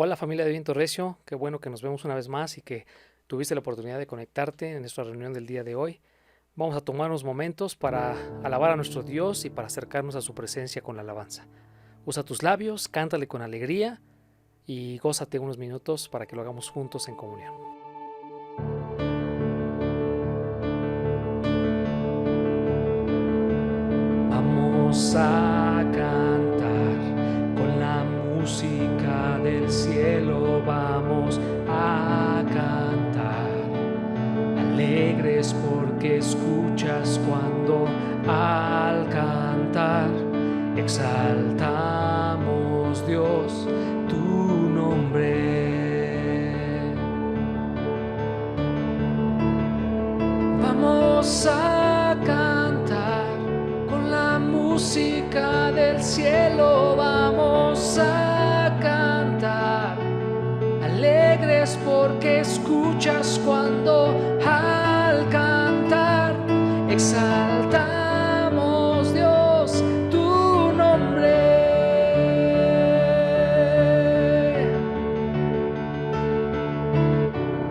Hola familia de Viento Recio, qué bueno que nos vemos una vez más y que tuviste la oportunidad de conectarte en nuestra reunión del día de hoy. Vamos a tomar unos momentos para alabar a nuestro Dios y para acercarnos a su presencia con la alabanza. Usa tus labios, cántale con alegría y gózate unos minutos para que lo hagamos juntos en comunión. Vamos a cantar con la música del cielo, vamos a cantar, alegres porque escuchas cuando al cantar exaltamos, Dios, tu nombre. Vamos a cantar con la música del cielo, vamos a cantar, alegres porque escuchas cuando al cantar exaltamos, Dios, tu nombre.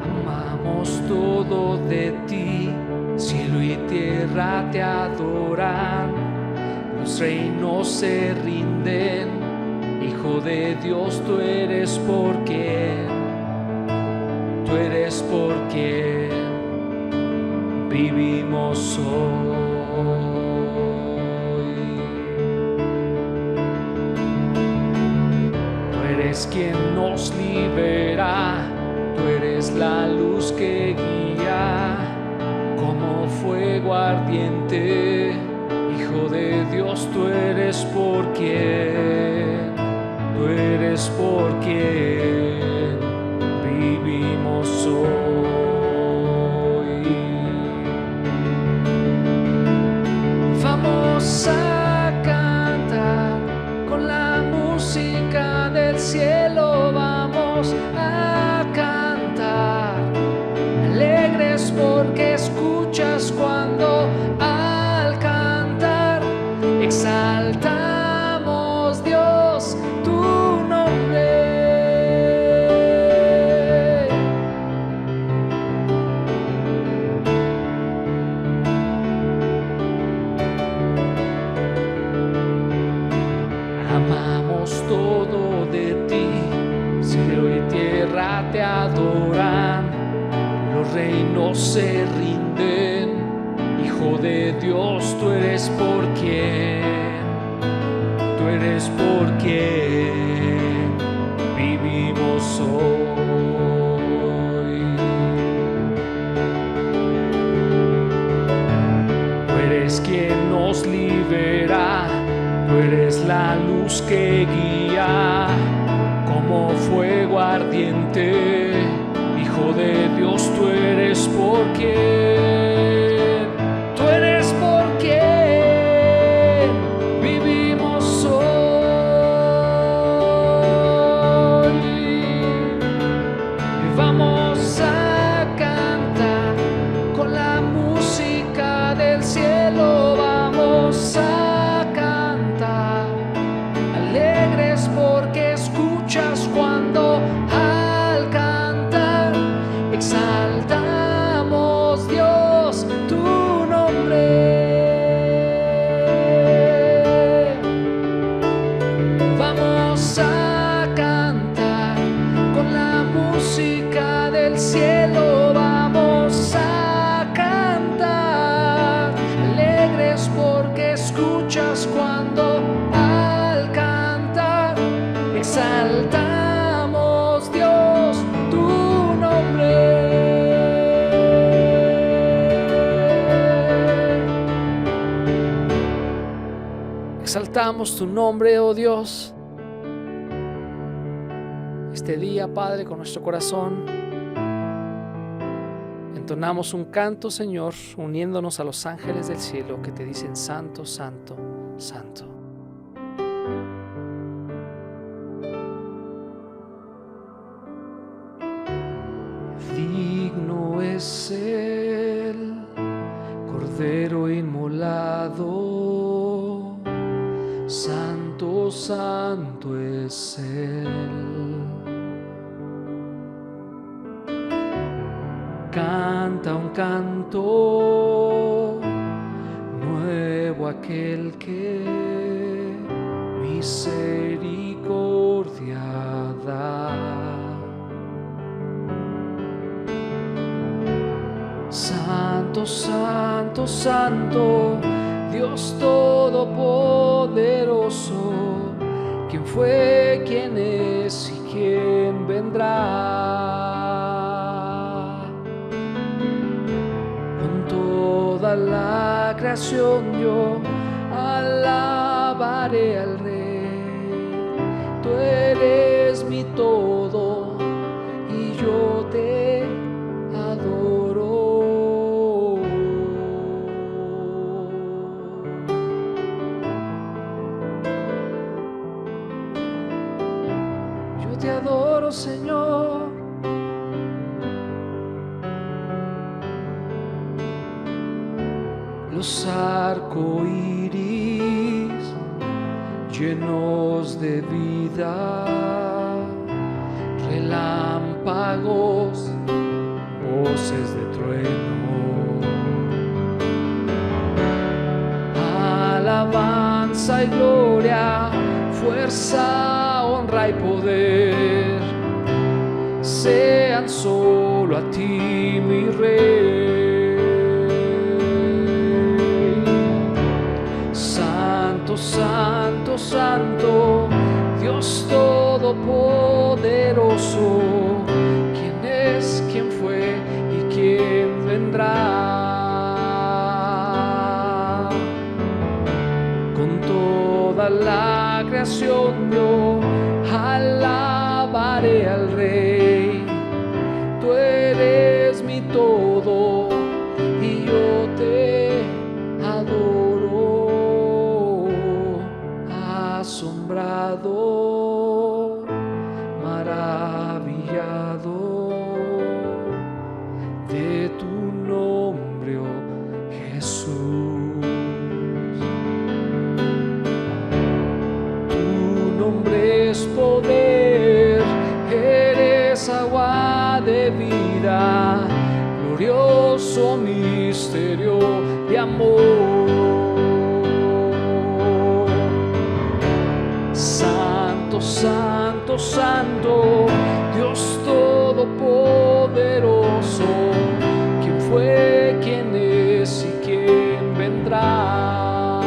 Amamos todo de ti, cielo y tierra te adoran, los reinos se rinden, Hijo de Dios, tú eres por quien vivimos hoy. Tú eres quien nos libera, tú eres la luz que guía, como fuego ardiente, Hijo de Dios, tú eres por quien vivimos hoy. Vamos a cantar con la música del cielo, vamos a cantar, alegres porque escuchas cuando al cantar exaltamos, Dios, tu nombre. Amamos todo de ti, cielo y tierra te adoran, los reinos se rinden, Hijo de Dios, tú eres por quien vivimos hoy. Tú eres quien nos libera, tú eres la luz que guía, como fuego ardiente, Hijo de Dios, tú eres por quien vivimos hoy. Y vamos a cantar con la música del cielo, vamos a cantar, alegres porque escuchas cuando al cantar exaltamos, Dios, tu nombre. Vamos a cantar con la música del cielo, vamos a cantar, alegres porque escuchas cuando al cantar exaltamos, Dios, tu nombre. Exaltamos tu nombre, oh Dios. Este día, Padre, con nuestro corazón entonamos un canto, Señor, uniéndonos a los ángeles del cielo que te dicen: Santo, Santo, Santo. Digno es el Cordero inmolado, santo, santo es Él. canta un canto nuevo aquel que misericordia da. Santo, santo, santo, Dios todopoderoso, ¿quién fue, quién es y quién vendrá? Con toda la creación yo alabaré al Rey. Tú eres mi todo y yo te adoro. Yo te adoro, Señor. Los arcoíris llenos de vida, relámpagos, voces de trueno, alabanza y gloria, fuerza, honra y poder, sean solo a ti, mi Rey. Santo, santo, Dios todopoderoso, ¿quién es, quién fue y quién vendrá? Con toda la creación yo alabaré al Rey. Tú eres mi todo y yo te adoro. Asombrado, maravillado de tu nombre, oh Jesús. Tu nombre es poder, eres agua de vida, glorioso misterio de amor. Santo, santo, Dios todopoderoso, ¿quién fue, quién es y quién vendrá?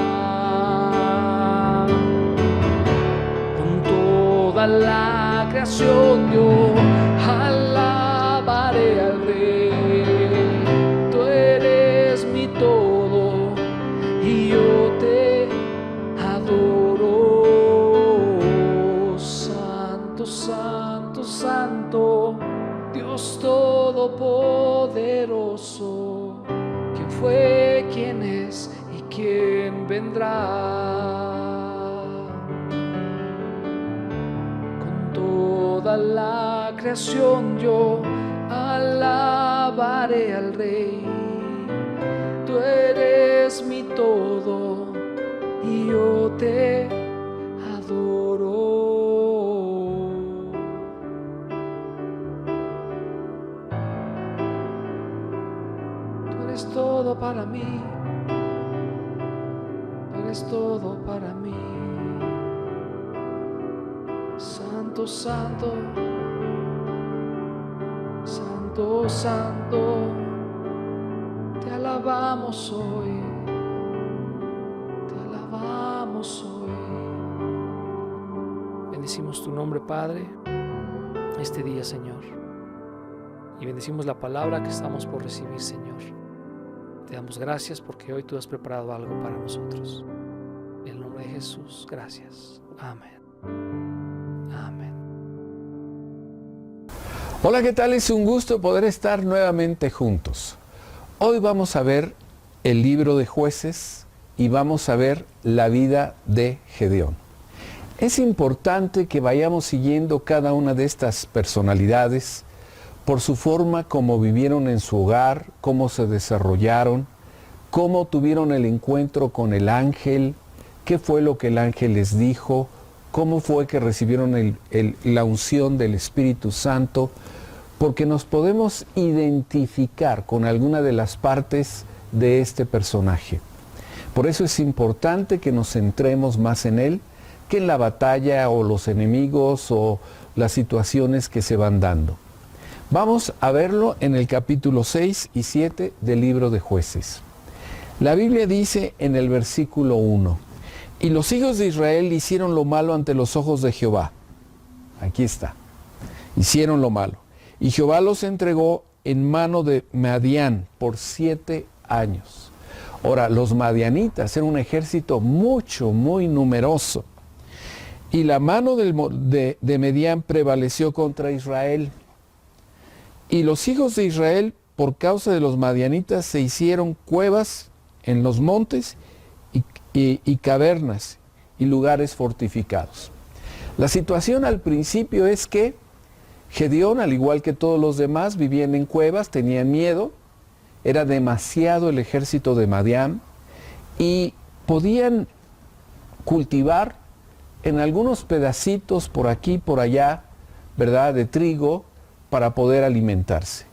Con toda la creación yo alabaré al Rey. Tú eres mi todo y yo te adoro. Santo, santo, Dios todopoderoso, ¿quién fue, quién es y quién vendrá? Con toda la creación yo alabaré al Rey. Tú eres mi todo y yo te adoro. Eres todo para mí, eres todo para mí. Santo, santo, santo, santo, te alabamos hoy, te alabamos hoy. Bendecimos tu nombre, Padre, este día, Señor, y bendecimos la palabra que estamos por recibir, Señor. Te damos gracias porque hoy tú has preparado algo para nosotros. En el nombre de Jesús, gracias. Amén. Amén. Hola, ¿qué tal? Es un gusto poder estar nuevamente juntos. Hoy vamos a ver el libro de Jueces y vamos a ver la vida de Gedeón. Es importante que vayamos siguiendo cada una de estas personalidades por su forma como vivieron en su hogar, cómo se desarrollaron, cómo tuvieron el encuentro con el ángel, qué fue lo que el ángel les dijo, cómo fue que recibieron la unción del Espíritu Santo, porque nos podemos identificar con alguna de las partes de este personaje. Por eso es importante que nos centremos más en él que en la batalla o los enemigos o las situaciones que se van dando. Vamos a verlo en el capítulo 6 y 7 del libro de Jueces. La Biblia dice en el versículo 1, y los hijos de Israel hicieron lo malo ante los ojos de Jehová. Aquí está. Hicieron lo malo. Y Jehová los entregó en mano de Madián por 7 años. Ahora, los madianitas eran un ejército muy numeroso. Y la mano de Madián prevaleció contra Israel. Y los hijos de Israel, por causa de los madianitas, se hicieron cuevas en los montes y cavernas y lugares fortificados. La situación al principio es que Gedeón, al igual que todos los demás, vivían en cuevas, tenían miedo, era demasiado el ejército de Madián y podían cultivar en algunos pedacitos por aquí, por allá, ¿verdad?, de trigo para poder alimentarse.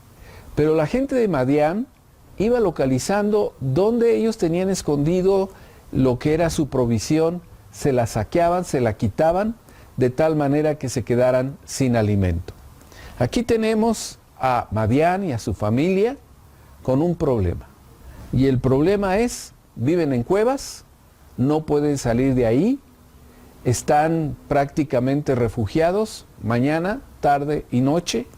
Pero la gente de Madián iba localizando dónde ellos tenían escondido lo que era su provisión, se la saqueaban, se la quitaban, de tal manera que se quedaran sin alimento. Aquí tenemos a Madián y a su familia con un problema. Y el problema es, viven en cuevas, no pueden salir de ahí, están prácticamente refugiados mañana, tarde y noche,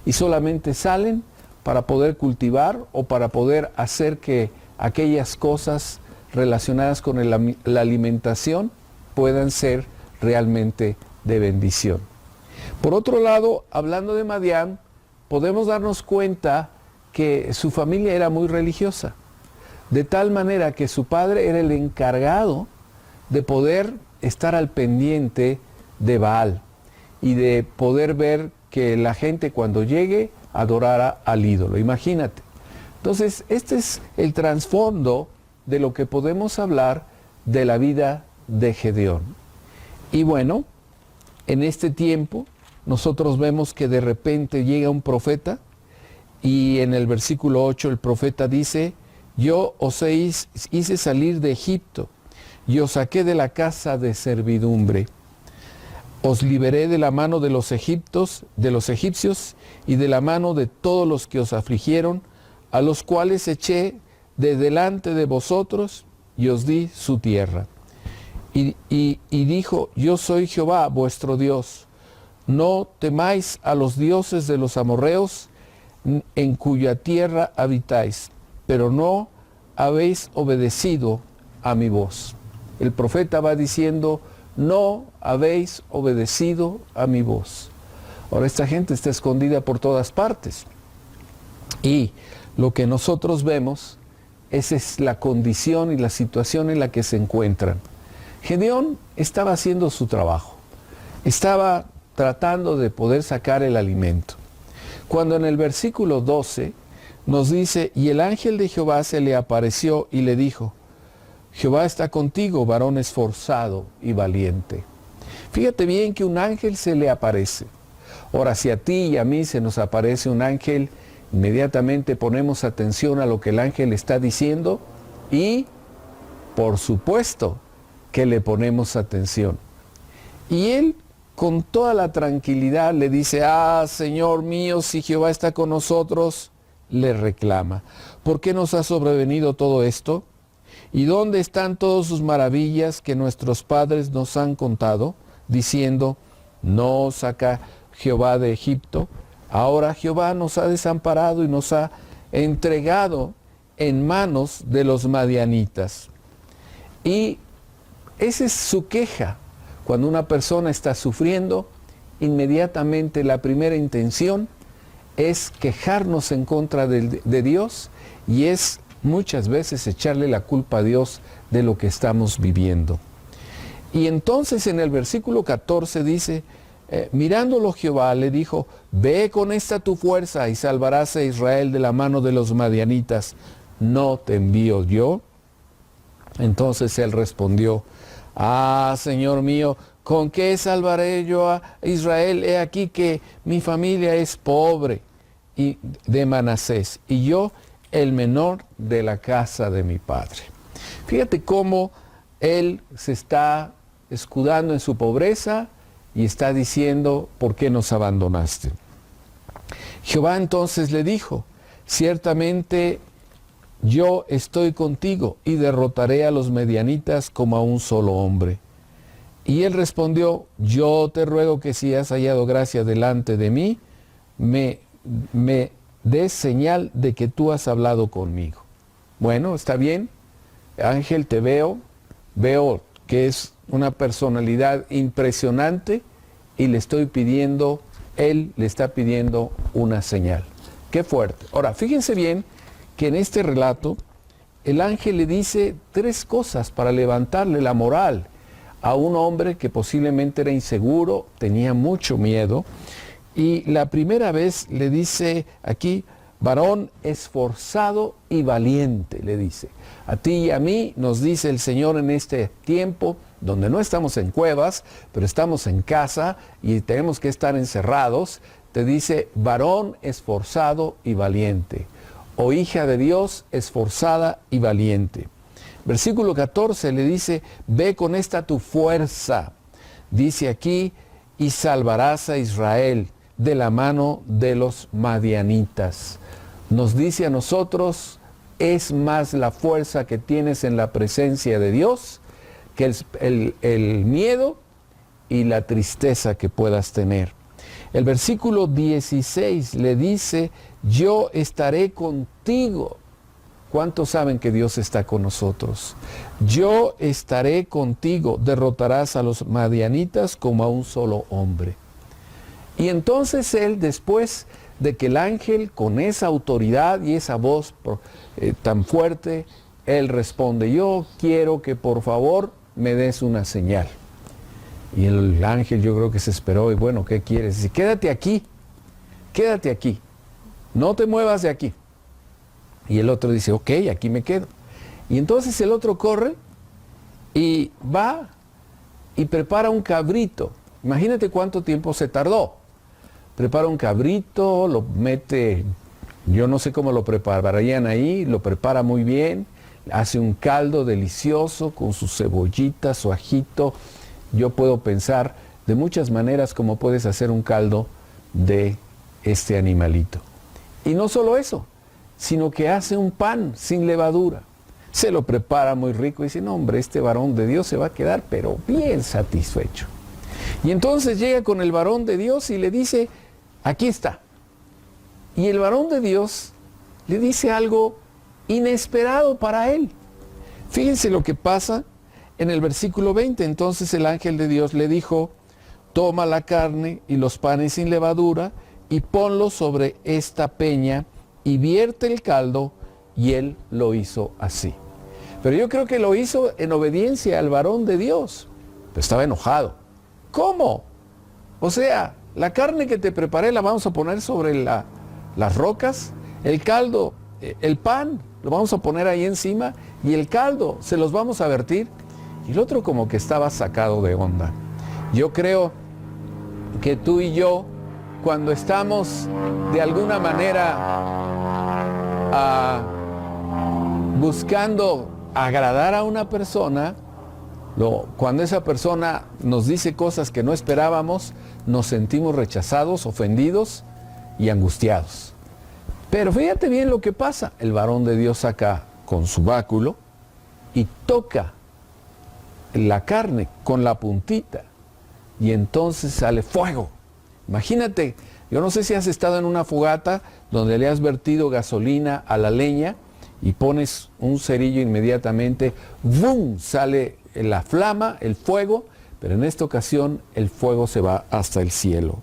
y solamente salen para poder cultivar o para poder hacer que aquellas cosas relacionadas con la alimentación puedan ser realmente de bendición. Por otro lado, hablando de Madián, podemos darnos cuenta que su familia era muy religiosa, de tal manera que su padre era el encargado de poder estar al pendiente de Baal y de poder ver que la gente cuando llegue adorara al ídolo. Imagínate. Entonces, este es el trasfondo de lo que podemos hablar de la vida de Gedeón. Y bueno, en este tiempo nosotros vemos que de repente llega un profeta y en el versículo 8 el profeta dice, yo os hice salir de Egipto y os saqué de la casa de servidumbre. Os liberé de la mano de los egipcios y de la mano de todos los que os afligieron, a los cuales eché de delante de vosotros y os di su tierra. Y dijo, yo soy Jehová vuestro Dios. No temáis a los dioses de los amorreos en cuya tierra habitáis, pero no habéis obedecido a mi voz. El profeta va diciendo, no habéis obedecido a mi voz. Ahora esta gente está escondida por todas partes. Y lo que nosotros vemos, esa es la condición y la situación en la que se encuentran. Gedeón estaba haciendo su trabajo. Estaba tratando de poder sacar el alimento. Cuando en el versículo 12 nos dice, y el ángel de Jehová se le apareció y le dijo, Jehová está contigo, varón esforzado y valiente. Fíjate bien que un ángel se le aparece. Ahora, si a ti y a mí se nos aparece un ángel, inmediatamente ponemos atención a lo que el ángel está diciendo y, por supuesto, que le ponemos atención. Y él, con toda la tranquilidad, le dice, Señor mío, si Jehová está con nosotros, le reclama. ¿Por qué nos ha sobrevenido todo esto? ¿Y dónde están todas sus maravillas que nuestros padres nos han contado, diciendo, no saca Jehová de Egipto? Ahora Jehová nos ha desamparado y nos ha entregado en manos de los madianitas. Y esa es su queja. Cuando una persona está sufriendo, inmediatamente la primera intención es quejarnos en contra de Dios y es muchas veces echarle la culpa a Dios de lo que estamos viviendo. Y entonces en el versículo 14 dice, mirándolo Jehová le dijo, ve con esta tu fuerza y salvarás a Israel de la mano de los madianitas, ¿no te envío yo? Entonces él respondió, Señor mío, ¿con qué salvaré yo a Israel? He aquí que mi familia es pobre y de Manasés, y yo el menor de la casa de mi padre. Fíjate cómo él se está escudando en su pobreza y está diciendo, ¿por qué nos abandonaste? Jehová entonces le dijo, ciertamente yo estoy contigo y derrotaré a los medianitas como a un solo hombre. Y él respondió, yo te ruego que si has hallado gracia delante de mí, me des señal de que tú has hablado conmigo. Bueno, está bien, ángel, te veo que es una personalidad impresionante y le estoy pidiendo, él le está pidiendo una señal. Qué fuerte. Ahora, fíjense bien que en este relato el ángel le dice 3 cosas para levantarle la moral a un hombre que posiblemente era inseguro, tenía mucho miedo. Y la primera vez le dice aquí, varón esforzado y valiente, le dice. A ti y a mí nos dice el Señor en este tiempo, donde no estamos en cuevas, pero estamos en casa y tenemos que estar encerrados, te dice, varón esforzado y valiente, o hija de Dios esforzada y valiente. Versículo 14 le dice, ve con esta tu fuerza, dice aquí, y salvarás a Israel de la mano de los madianitas. Nos dice a nosotros, es más la fuerza que tienes en la presencia de Dios que el miedo y la tristeza que puedas tener. El versículo 16 le dice, yo estaré contigo. ¿Cuántos saben que Dios está con nosotros? Yo estaré contigo, derrotarás a los madianitas como a un solo hombre. Y entonces él, después de que el ángel con esa autoridad y esa voz tan fuerte, él responde, yo quiero que por favor me des una señal. Y el ángel yo creo que se esperó y bueno, ¿qué quieres? Dice, quédate aquí, no te muevas de aquí. Y el otro dice, ok, aquí me quedo. Y entonces el otro corre y va y prepara un cabrito. Imagínate cuánto tiempo se tardó. Prepara un cabrito, lo mete, yo no sé cómo lo prepararían ahí, lo prepara muy bien, hace un caldo delicioso con sus cebollitas, su ajito. Yo puedo pensar de muchas maneras cómo puedes hacer un caldo de este animalito. Y no solo eso, sino que hace un pan sin levadura. Se lo prepara muy rico y dice, no hombre, este varón de Dios se va a quedar pero bien satisfecho. Y entonces llega con el varón de Dios y le dice, aquí está. Y el varón de Dios le dice algo inesperado para él. Fíjense lo que pasa en el versículo 20. Entonces el ángel de Dios le dijo, toma la carne y los panes sin levadura y ponlos sobre esta peña y vierte el caldo, y él lo hizo así. Pero yo creo que lo hizo en obediencia al varón de Dios. Pero estaba enojado. ¿Cómo? O sea, la carne que te preparé la vamos a poner sobre las rocas, el caldo, el pan, lo vamos a poner ahí encima, y el caldo se los vamos a vertir. Y el otro como que estaba sacado de onda. Yo creo que tú y yo, cuando estamos de alguna manera buscando agradar a una persona, cuando esa persona nos dice cosas que no esperábamos, nos sentimos rechazados, ofendidos y angustiados. Pero fíjate bien lo que pasa. El varón de Dios saca con su báculo y toca la carne con la puntita y entonces sale fuego. Imagínate, yo no sé si has estado en una fogata donde le has vertido gasolina a la leña y pones un cerillo inmediatamente, ¡bum!, sale la flama, el fuego, pero en esta ocasión el fuego se va hasta el cielo.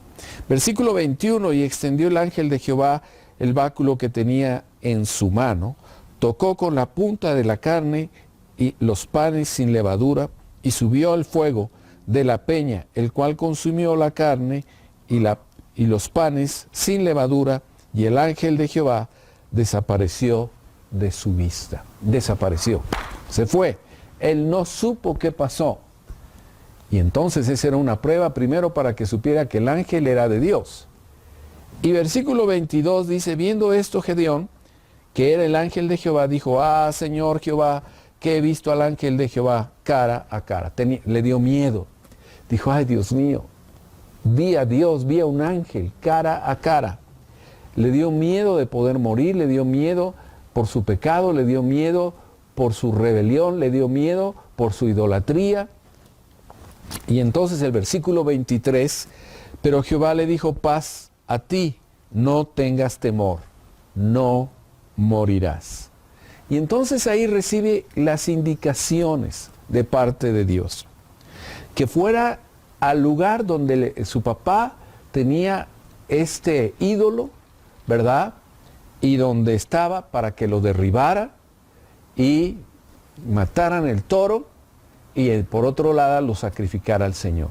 Versículo 21, y extendió el ángel de Jehová el báculo que tenía en su mano, tocó con la punta de la carne y los panes sin levadura, y subió al fuego de la peña, el cual consumió la carne y los panes sin levadura, y el ángel de Jehová desapareció de su vista. Desapareció. Se fue. Él no supo qué pasó. Y entonces esa era una prueba primero para que supiera que el ángel era de Dios. Y versículo 22 dice, viendo esto Gedeón, que era el ángel de Jehová, dijo, ah, Señor Jehová, que he visto al ángel de Jehová cara a cara. Le dio miedo. Dijo, ay, Dios mío, vi a Dios, vi a un ángel cara a cara. Le dio miedo de poder morir, le dio miedo por su pecado, le dio miedo por su rebelión, le dio miedo por su idolatría. Y entonces el versículo 23, pero Jehová le dijo, paz a ti, no tengas temor, no morirás. Y entonces ahí recibe las indicaciones de parte de Dios. Que fuera al lugar donde su papá tenía este ídolo, ¿verdad? Y donde estaba para que lo derribara y mataran el toro y por otro lado lo sacrificara al Señor.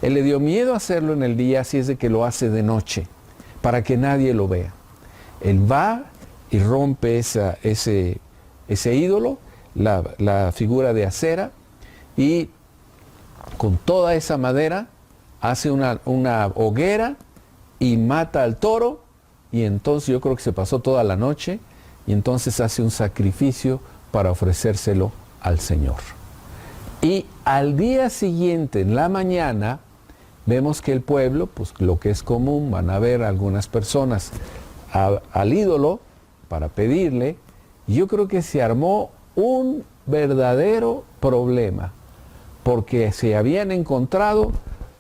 Él le dio miedo hacerlo en el día, así es de que lo hace de noche, para que nadie lo vea. Él va y rompe ese ídolo, la figura de acera, y con toda esa madera hace una hoguera y mata al toro, y entonces yo creo que se pasó toda la noche, y entonces hace un sacrificio para ofrecérselo al Señor. Y al día siguiente, en la mañana, vemos que el pueblo, pues lo que es común, van a ver algunas personas al ídolo para pedirle, y yo creo que se armó un verdadero problema, porque se habían encontrado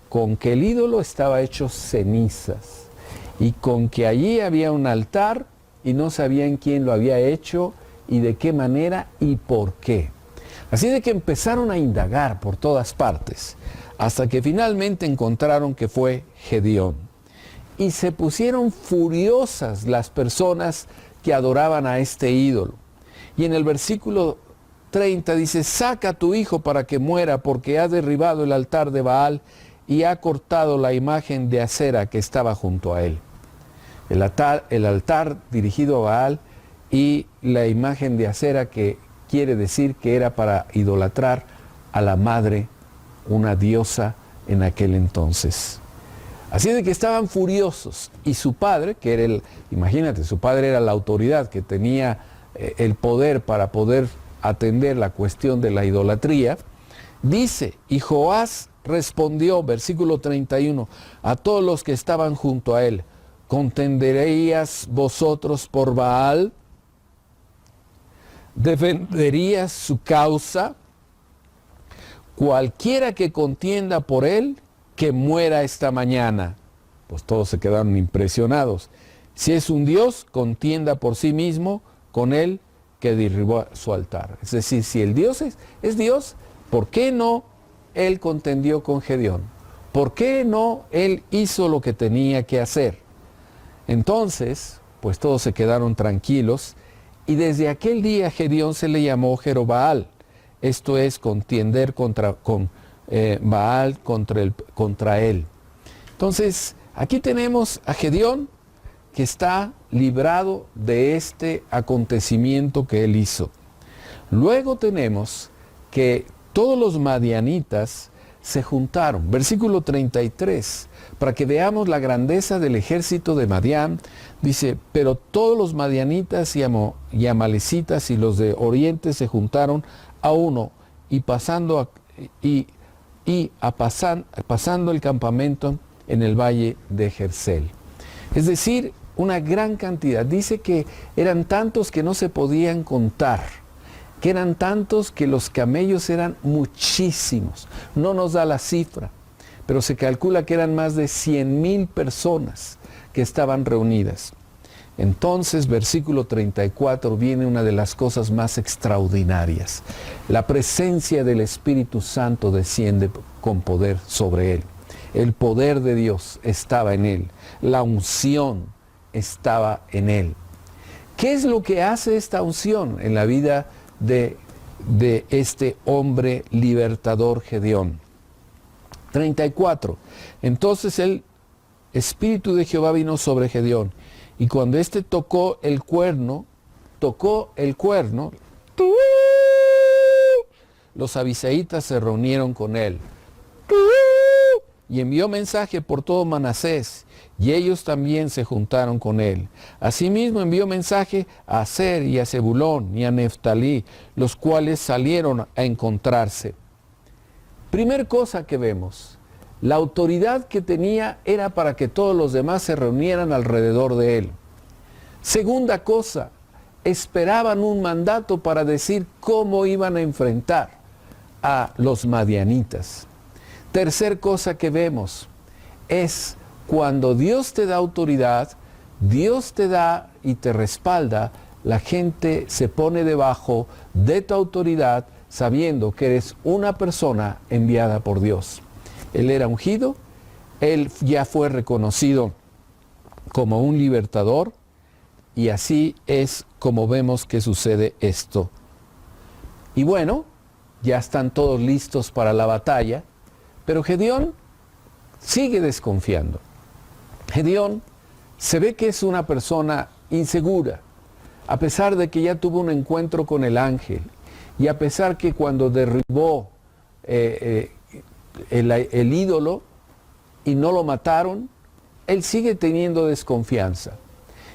con que el ídolo estaba hecho cenizas, y con que allí había un altar, y no sabían quién lo había hecho, y de qué manera, y por qué. Así de que empezaron a indagar por todas partes, hasta que finalmente encontraron que fue Gedeón. Y se pusieron furiosas las personas que adoraban a este ídolo. Y en el versículo 30 dice, saca a tu hijo para que muera, porque ha derribado el altar de Baal y ha cortado la imagen de acera que estaba junto a él. El altar dirigido a Baal y la imagen de acera que quiere decir que era para idolatrar a la madre, una diosa en aquel entonces. Así de que estaban furiosos, y su padre, que era imagínate, su padre era la autoridad que tenía el poder para poder atender la cuestión de la idolatría, dice, y Joás respondió, versículo 31, a todos los que estaban junto a él, ¿contenderíais vosotros por Baal? ¿Defenderías su causa? Cualquiera que contienda por él, que muera esta mañana. Pues todos se quedaron impresionados. Si es un Dios, contienda por sí mismo con él que derribó su altar. Es decir, si el Dios es Dios, ¿por qué no él contendió con Gedeón? ¿Por qué no él hizo lo que tenía que hacer? Entonces, pues todos se quedaron tranquilos, y desde aquel día Gedeón se le llamó Jerobbaal. Esto es, contiender con Baal contra él. Entonces, aquí tenemos a Gedeón, que está librado de este acontecimiento que él hizo. Luego tenemos que todos los madianitas se juntaron. Versículo 33, para que veamos la grandeza del ejército de Madián, dice, pero todos los madianitas y amalecitas y los de oriente se juntaron a uno, y pasando el campamento en el valle de Jersel. Es decir, una gran cantidad. Dice que eran tantos que no se podían contar, que eran tantos que los camellos eran muchísimos. No nos da la cifra, pero se calcula que eran más de 100,000 personas que estaban reunidas. Entonces, versículo 34, viene una de las cosas más extraordinarias. La presencia del Espíritu Santo desciende con poder sobre él. El poder de Dios estaba en él. La unción estaba en él. ¿Qué es lo que hace esta unción en la vida de este hombre libertador Gedeón? 34. Entonces el Espíritu de Jehová vino sobre Gedeón, y cuando éste tocó el cuerno, los abisaitas se reunieron con él. y envió mensaje por todo Manasés, y ellos también se juntaron con él. Asimismo envió mensaje a Aser y a Zebulón y a Neftalí, los cuales salieron a encontrarse. Primer cosa que vemos, la autoridad que tenía era para que todos los demás se reunieran alrededor de él. Segunda cosa, esperaban un mandato para decir cómo iban a enfrentar a los madianitas. Tercer cosa que vemos es cuando Dios te da autoridad, Dios te da y te respalda, la gente se pone debajo de tu autoridad sabiendo que eres una persona enviada por Dios. Él era ungido, él ya fue reconocido como un libertador, y así es como vemos que sucede esto. Y bueno, ya están todos listos para la batalla, pero Gedeón sigue desconfiando. Gedeón se ve que es una persona insegura, a pesar de que ya tuvo un encuentro con el ángel, y a pesar que cuando derribó el ídolo y no lo mataron, él sigue teniendo desconfianza.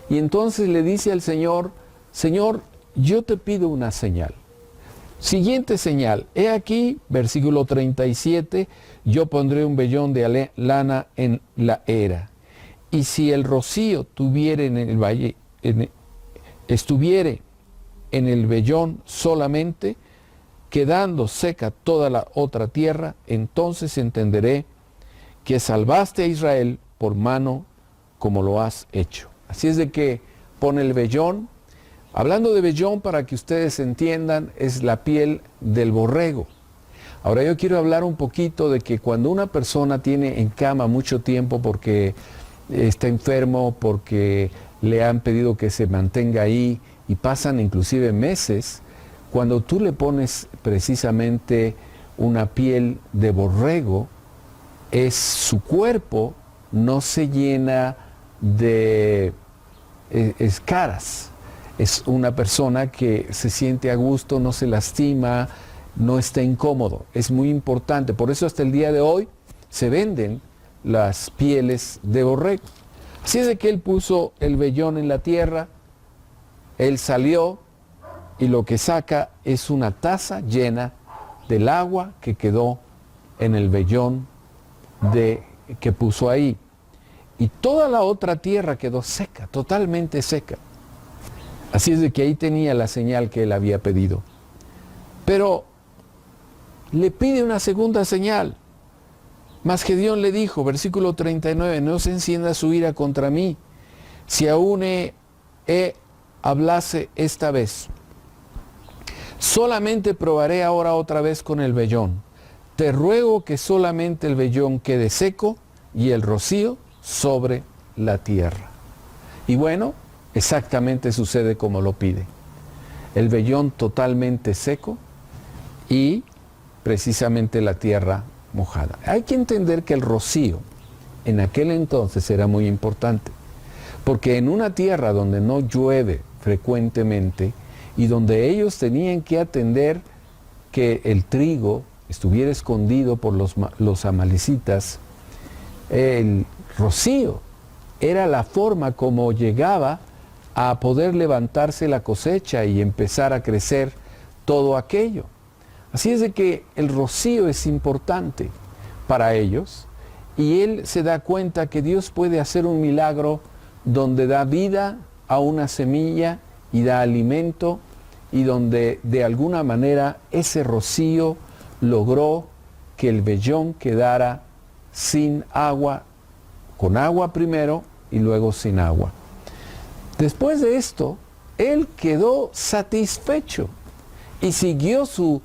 Y entonces le dice al Señor, Señor, yo te pido una señal. Siguiente señal, he aquí, versículo 37, yo pondré un vellón de lana en la era. Y si el rocío tuviere en el valle, estuviere en el vellón solamente, quedando seca toda la otra tierra, entonces entenderé que salvaste a Israel por mano como lo has hecho. Así es de que pone el vellón. Hablando de vellón, para que ustedes entiendan, es la piel del borrego. Ahora yo quiero hablar un poquito de que cuando una persona tiene en cama mucho tiempo porque está enfermo, porque le han pedido que se mantenga ahí y pasan inclusive meses, cuando tú le pones precisamente una piel de borrego, su cuerpo no se llena de escaras. Es una persona que se siente a gusto, no se lastima, no está incómodo. Es muy importante. Por eso hasta el día de hoy se venden las pieles de borrego. Así es de que él puso el vellón en la tierra, él salió y lo que saca es una taza llena del agua que quedó en el vellón que puso ahí. Y toda la otra tierra quedó seca, totalmente seca. Así es de que ahí tenía la señal que él había pedido. Pero le pide una segunda señal. Mas Gedeón le dijo, versículo 39, no se encienda su ira contra mí, si aún hablase esta vez. Solamente probaré ahora otra vez con el vellón. Te ruego que solamente el vellón quede seco y el rocío sobre la tierra. Y bueno, exactamente sucede como lo pide. El vellón totalmente seco y precisamente la tierra mojada. Hay que entender que el rocío en aquel entonces era muy importante, porque en una tierra donde no llueve frecuentemente y donde ellos tenían que atender que el trigo estuviera escondido por los amalecitas, el rocío era la forma como llegaba a poder levantarse la cosecha y empezar a crecer todo aquello. Así es de que el rocío es importante para ellos y él se da cuenta que Dios puede hacer un milagro donde da vida a una semilla y da alimento y donde de alguna manera ese rocío logró que el vellón quedara sin agua, con agua primero y luego sin agua. Después de esto, él quedó satisfecho y siguió su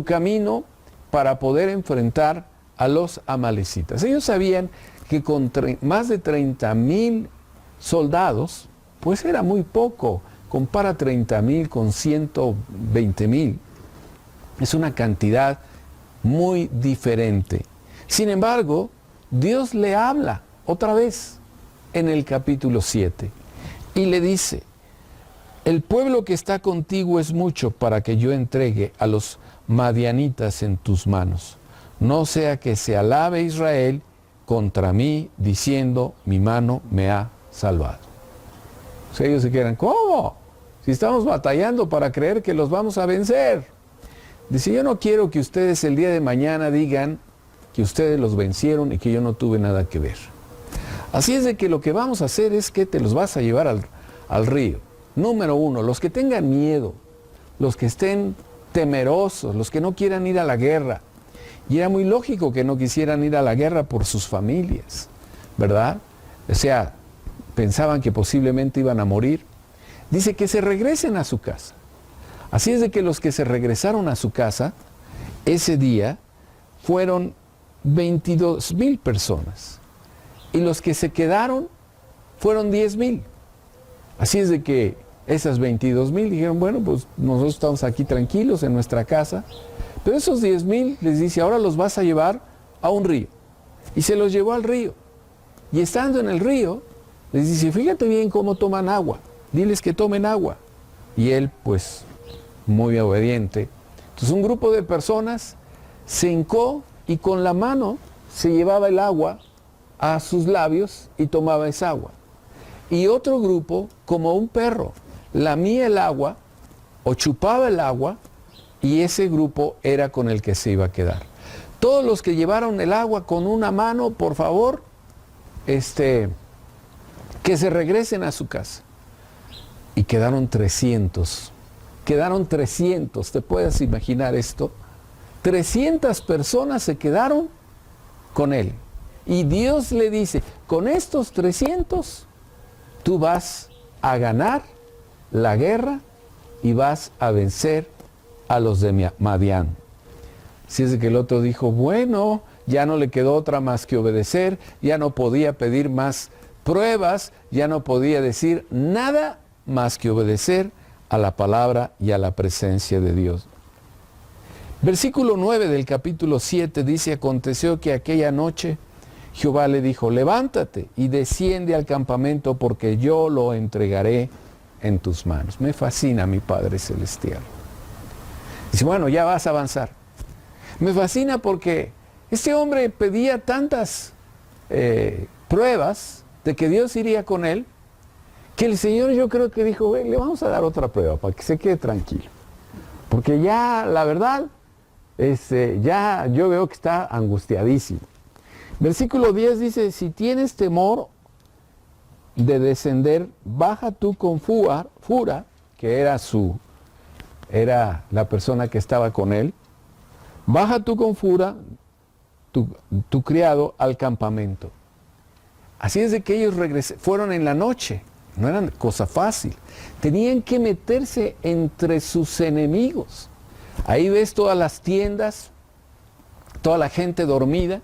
camino para poder enfrentar a los amalecitas. Ellos sabían que con más de 30,000 soldados, pues era muy poco. Compara 30,000 con 120,000. Es una cantidad muy diferente. Sin embargo, Dios le habla otra vez en el capítulo 7 y le dice, el pueblo que está contigo es mucho para que yo entregue a los madianitas en tus manos. No sea que se alabe Israel contra mí, diciendo, mi mano me ha salvado. O sea, ellos se quedan, ¿cómo? Si estamos batallando para creer que los vamos a vencer. Dice, yo no quiero que ustedes el día de mañana digan que ustedes los vencieron y que yo no tuve nada que ver. Así es de que lo que vamos a hacer es que te los vas a llevar al río. Número 1, los que tengan miedo, los que estén temerosos, los que no quieran ir a la guerra. Y era muy lógico que no quisieran ir a la guerra por sus familias, ¿verdad? O sea, pensaban que posiblemente iban a morir. Dice que se regresen a su casa. Así es de que los que se regresaron a su casa, ese día, fueron 22,000 personas. Y los que se quedaron fueron 10,000. Así es de que esas 22,000 dijeron, bueno, pues nosotros estamos aquí tranquilos en nuestra casa. Pero esos 10,000 les dice, ahora los vas a llevar a un río. Y se los llevó al río. Y estando en el río, les dice, fíjate bien cómo toman agua. Diles que tomen agua. Y él, pues, muy obediente. Entonces un grupo de personas se hincó y con la mano se llevaba el agua a sus labios y tomaba esa agua. Y otro grupo, como un perro, lamía el agua o chupaba el agua, y ese grupo era con el que se iba a quedar. Todos los que llevaron el agua con una mano, por favor, que se regresen a su casa. Y quedaron 300. Quedaron 300, ¿te puedes imaginar esto? 300 personas se quedaron con él. Y Dios le dice, con estos 300, tú vas a ganar la guerra y vas a vencer a los de Madián. Así es de que el otro dijo, bueno, ya no le quedó otra más que obedecer, ya no podía pedir más pruebas, ya no podía decir nada más que obedecer a la palabra y a la presencia de Dios. Versículo 9 del capítulo 7 dice, aconteció que aquella noche Jehová le dijo, levántate y desciende al campamento porque yo lo entregaré en tus manos. Me fascina mi Padre Celestial. Dice, bueno, ya vas a avanzar. Me fascina porque este hombre pedía tantas pruebas de que Dios iría con él, que el Señor yo creo que dijo, le vamos a dar otra prueba para que se quede tranquilo. Porque ya, la verdad, ya yo veo que está angustiadísimo. Versículo 10 dice, si tienes temor de descender, baja tú con Fura, que era la persona que estaba con él, baja tú con Fura, tu criado, al campamento. Así es de que ellos fueron en la noche, no era cosa fácil, tenían que meterse entre sus enemigos. Ahí ves todas las tiendas, toda la gente dormida,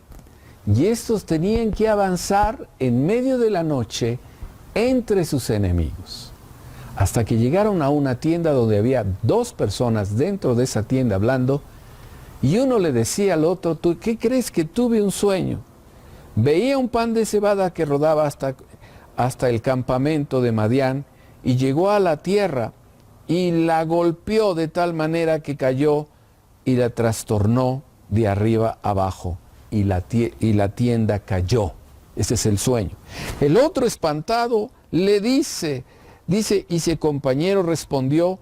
y estos tenían que avanzar en medio de la noche entre sus enemigos. Hasta que llegaron a una tienda donde había 2 personas dentro de esa tienda hablando, y uno le decía al otro, ¿tú qué crees? Que tuve un sueño. Veía un pan de cebada que rodaba hasta el campamento de Madián, y llegó a la tierra, y la golpeó de tal manera que cayó, y la trastornó de arriba abajo, y la tienda cayó. Ese es el sueño. El otro espantado le dice, y su compañero respondió,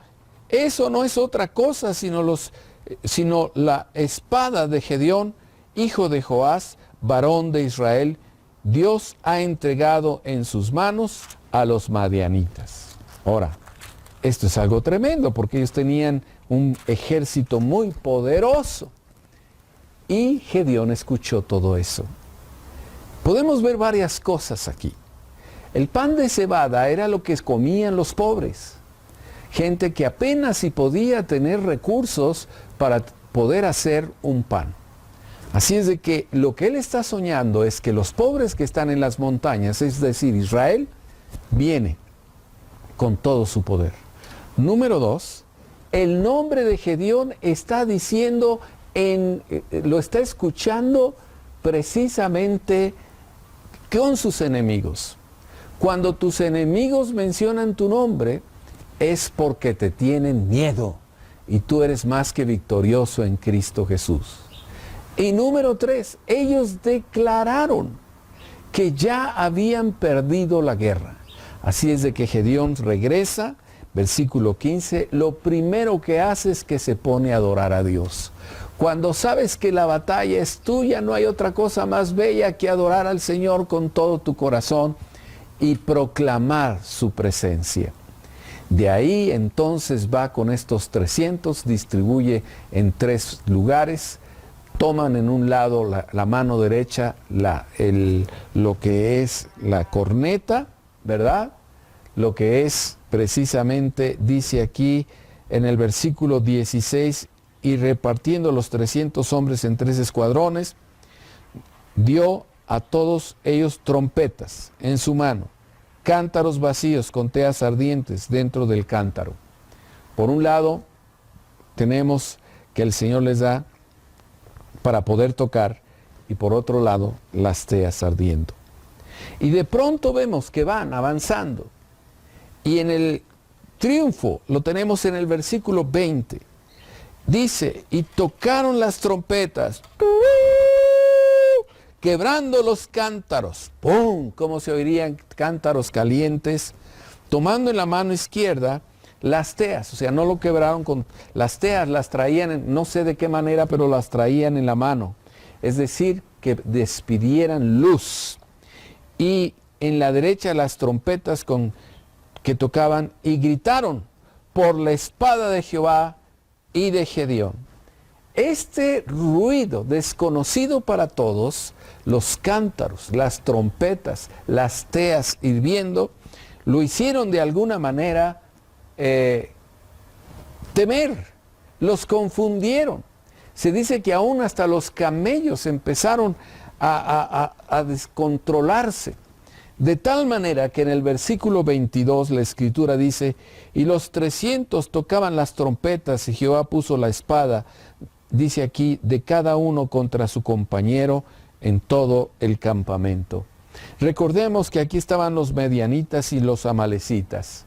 eso no es otra cosa sino la espada de Gedeón, hijo de Joás, varón de Israel. Dios ha entregado en sus manos a los madianitas. Ahora, esto es algo tremendo porque ellos tenían un ejército muy poderoso. Y Gedeón escuchó todo eso. Podemos ver varias cosas aquí. El pan de cebada era lo que comían los pobres. Gente que apenas si podía tener recursos para poder hacer un pan. Así es de que lo que él está soñando es que los pobres que están en las montañas, es decir, Israel, viene con todo su poder. Número 2, el nombre de Gedeón está diciendo, lo está escuchando precisamente con sus enemigos. Cuando tus enemigos mencionan tu nombre, es porque te tienen miedo y tú eres más que victorioso en Cristo Jesús. Y número 3, ellos declararon que ya habían perdido la guerra. Así es de que Gedeón regresa, versículo 15, lo primero que hace es que se pone a adorar a Dios. Cuando sabes que la batalla es tuya, no hay otra cosa más bella que adorar al Señor con todo tu corazón y proclamar su presencia. De ahí entonces va con estos 300, distribuye en 3 lugares, toman en un lado la mano derecha lo que es la corneta, ¿verdad? Lo que es precisamente, dice aquí en el versículo 16, y repartiendo los 300 hombres en 3 escuadrones, dio a todos ellos trompetas en su mano, cántaros vacíos con teas ardientes dentro del cántaro. Por un lado, tenemos que el Señor les da para poder tocar, y por otro lado, las teas ardiendo. Y de pronto vemos que van avanzando. Y en el triunfo lo tenemos en el versículo 20. Dice, y tocaron las trompetas, quebrando los cántaros, ¡pum!, como se oirían cántaros calientes, tomando en la mano izquierda las teas, o sea, no lo quebraron con las teas, las traían, no sé de qué manera, pero las traían en la mano, es decir, que despidieran luz. Y en la derecha las trompetas que tocaban y gritaron por la espada de Jehová y de Gedeón. Este ruido desconocido para todos, los cántaros, las trompetas, las teas hirviendo, lo hicieron de alguna manera temer, los confundieron. Se dice que aún hasta los camellos empezaron a descontrolarse. De tal manera que en el versículo 22 la Escritura dice, y los 300 tocaban las trompetas y Jehová puso la espada, dice aquí, de cada uno contra su compañero en todo el campamento. Recordemos que aquí estaban los medianitas y los amalecitas.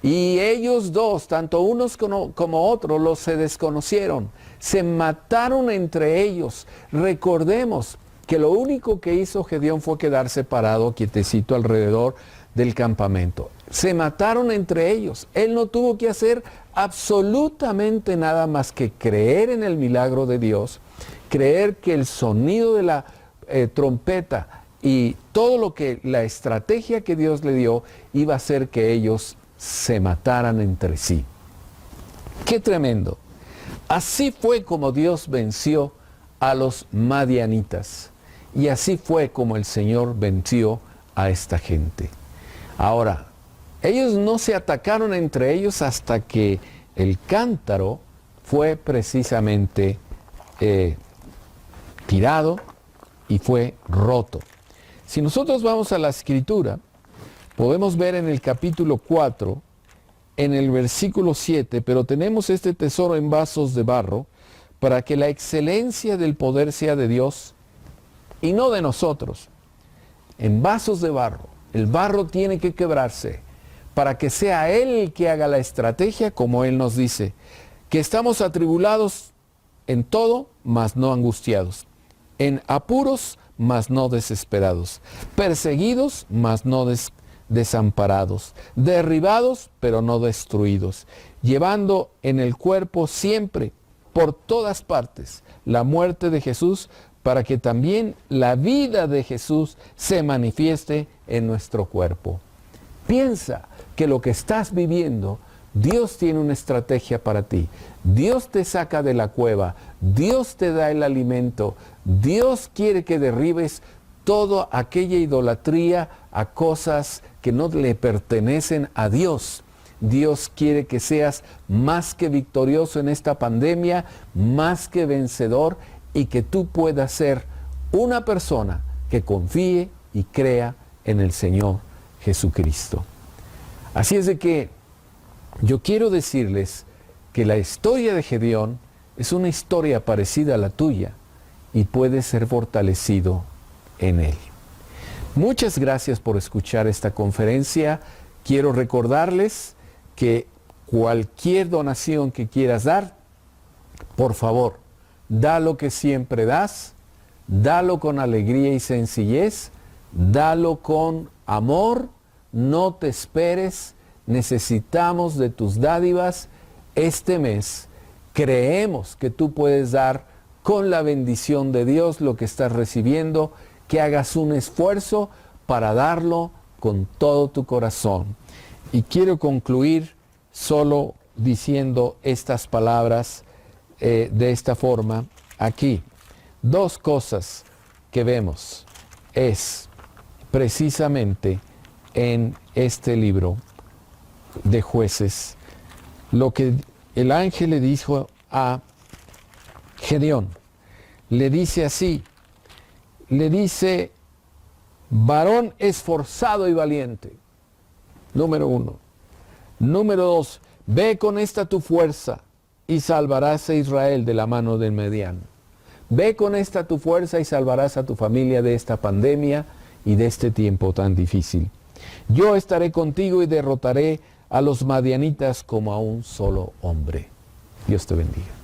Y ellos dos, tanto unos como otros, se desconocieron, se mataron entre ellos. Recordemos que lo único que hizo Gedeón fue quedarse parado, quietecito alrededor del campamento. Se mataron entre ellos. Él no tuvo que hacer absolutamente nada más que creer en el milagro de Dios, creer que el sonido de la trompeta y todo lo que la estrategia que Dios le dio iba a hacer que ellos se mataran entre sí. ¡Qué tremendo! Así fue como Dios venció a los madianitas. Y así fue como el Señor venció a esta gente. Ahora, ellos no se atacaron entre ellos hasta que el cántaro fue precisamente tirado y fue roto. Si nosotros vamos a la Escritura, podemos ver en el capítulo 4, en el versículo 7, pero tenemos este tesoro en vasos de barro, para que la excelencia del poder sea de Dios y no de nosotros. En vasos de barro, el barro tiene que quebrarse para que sea Él el que haga la estrategia, como Él nos dice, que estamos atribulados en todo, mas no angustiados, en apuros, mas no desesperados, perseguidos, mas no desamparados, derribados, pero no destruidos, llevando en el cuerpo siempre, por todas partes, la muerte de Jesús, para que también la vida de Jesús se manifieste en nuestro cuerpo. Piensa que lo que estás viviendo, Dios tiene una estrategia para ti. Dios te saca de la cueva, Dios te da el alimento, Dios quiere que derribes toda aquella idolatría a cosas que no le pertenecen a Dios. Dios quiere que seas más que victorioso en esta pandemia, más que vencedor, y que tú puedas ser una persona que confíe y crea en el Señor Jesucristo. Así es de que yo quiero decirles que la historia de Gedeón es una historia parecida a la tuya y puede ser fortalecido en él. Muchas gracias por escuchar esta conferencia. Quiero recordarles que cualquier donación que quieras dar, por favor, da lo que siempre das, dalo con alegría y sencillez, Dalo con amor, no te esperes, necesitamos de tus dádivas este mes. Creemos que tú puedes dar con la bendición de Dios lo que estás recibiendo, que hagas un esfuerzo para darlo con todo tu corazón. Y quiero concluir solo diciendo estas palabras de esta forma. Aquí, dos cosas que vemos es precisamente en este libro de Jueces, lo que el ángel le dijo a Gedeón. Le dice así, le dice, varón esforzado y valiente. Número 1. Número 2, ve con esta tu fuerza y salvarás a Israel de la mano del mediano. Ve con esta tu fuerza y salvarás a tu familia de esta pandemia y de este tiempo tan difícil. Yo estaré contigo y derrotaré a los madianitas como a un solo hombre. Dios te bendiga.